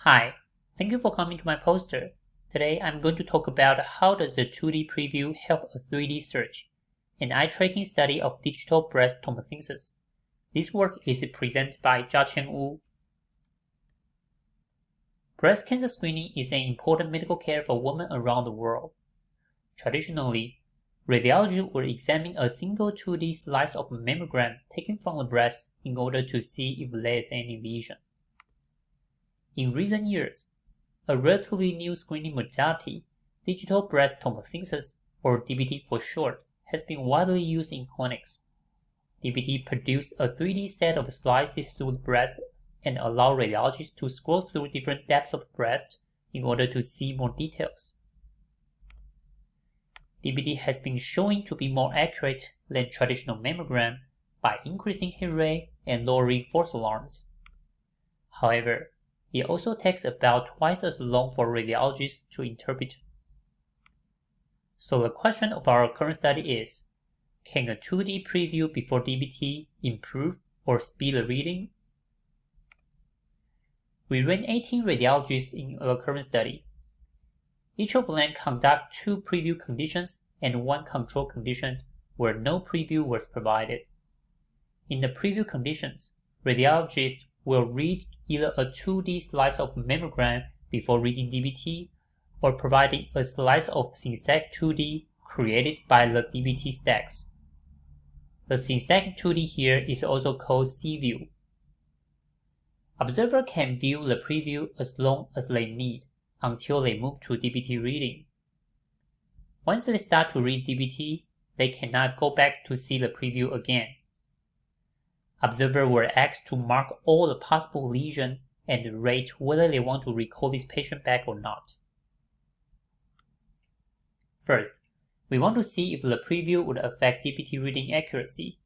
Hi, thank you for coming to my poster. Today I'm going to talk about how does the 2D preview help a 3D search, an eye-tracking study of digital breast tomosynthesis. This work is presented by Chia-Chien. Breast cancer screening is an important medical care for women around the world. Traditionally, radiologists will examine a single 2D slice of mammogram taken from the breast in order to see if there is any lesion. In recent years, a relatively new screening modality, digital breast tomosynthesis, or DBT for short, has been widely used in clinics. DBT produces a 3D set of slices through the breast and allow radiologists to scroll through different depths of breast in order to see more details. DBT has been shown to be more accurate than traditional mammogram by increasing hit rate and lowering false alarms. However, it also takes about twice as long for radiologists to interpret. So the question of our current study is, can a 2D preview before DBT improve or speed the reading? We ran 18 radiologists in our current study. Each of them conduct 2 preview conditions and 1 control conditions where no preview was provided. In the preview conditions, radiologists will read either a 2D slice of mammogram before reading DBT or providing a slice of synthetic 2D created by the DBT stacks. The synthetic 2D here is also called C-view. Observer can view the preview as long as they need until they move to DBT reading. Once they start to read DBT, they cannot go back to see the preview again. Observers were asked to mark all the possible lesions and rate whether they want to recall this patient back or not. First, we want to see if the preview would affect DBT reading accuracy.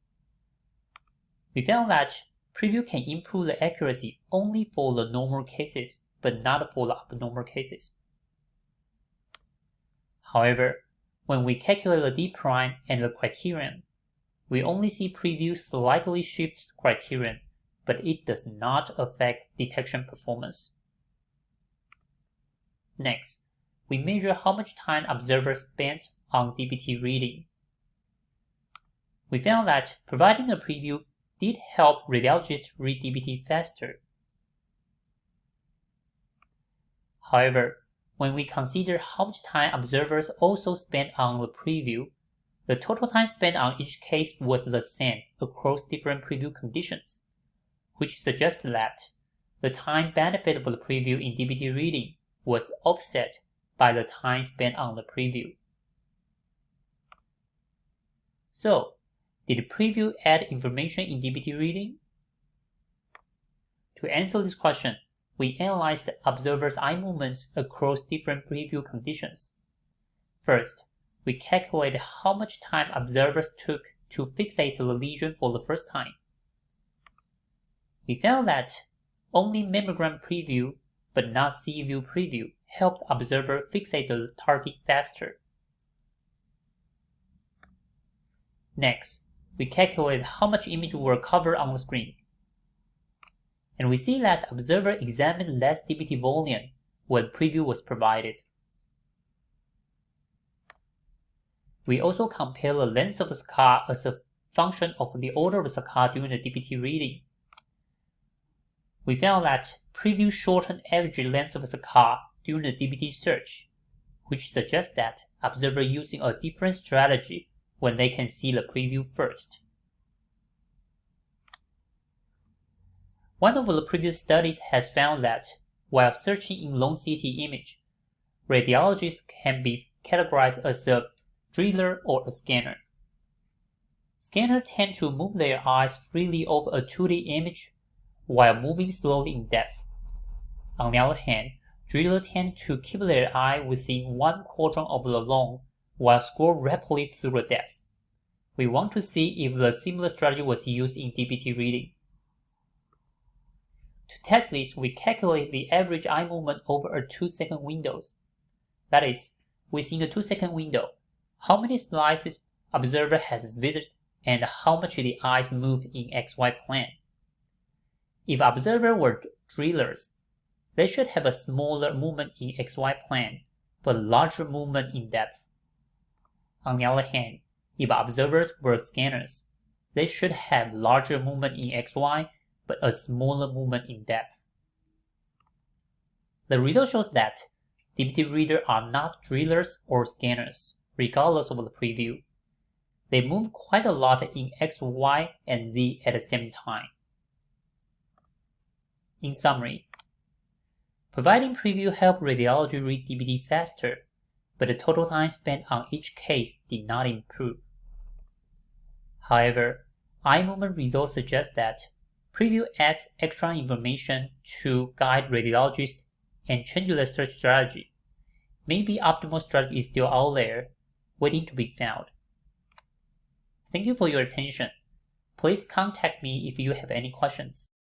We found that preview can improve the accuracy only for the normal cases, but not for the abnormal cases. However, when we calculate the D prime and the criterion, we only see preview slightly shifts criterion, but it does not affect detection performance. Next, we measure how much time observer spent on DBT reading. We found that providing a preview did help radiologists read DBT faster. However, when we consider how much time observers also spent on the preview, the total time spent on each case was the same across different preview conditions, which suggests that the time benefit of the preview in DBT reading was offset by the time spent on the preview. So, did preview add information in DBT reading? To answer this question, we analyzed observers' eye movements across different preview conditions. First, we calculated how much time observers took to fixate the lesion for the first time. We found that only mammogram preview, but not C-view preview, helped observer fixate the target faster. Next, we calculated how much image were covered on the screen. And we see that observer examined less DBT volume when preview was provided. We also compare the length of the scar as a function of the order of the scar during the DBT reading. We found that preview shortened average length of the scar during the DBT search, which suggests that observers using a different strategy when they can see the preview first. One of the previous studies has found that while searching in long CT image, radiologists can be categorized as a driller or a scanner. Scanners tend to move their eyes freely over a 2D image while moving slowly in depth. On the other hand, drillers tend to keep their eye within one quadrant of the lung while scroll rapidly through the depths. We want to see if the similar strategy was used in DBT reading. To test this, we calculate the average eye movement over a 2-second window. That is, within a 2-second window, how many slices observer has visited and how much the eyes move in XY plane. If observers were drillers, they should have a smaller movement in XY plane, but larger movement in depth. On the other hand, if observers were scanners, they should have larger movement in XY, but a smaller movement in depth. The result shows that DBT readers are not drillers or scanners, regardless of the preview. They move quite a lot in X, Y, and Z at the same time. In summary, providing preview helped radiology read DBT faster, but the total time spent on each case did not improve. However, eye movement results suggest that preview adds extra information to guide radiologists and change their search strategy. Maybe optimal strategy is still out there, waiting to be found. Thank you for your attention. Please contact me if you have any questions.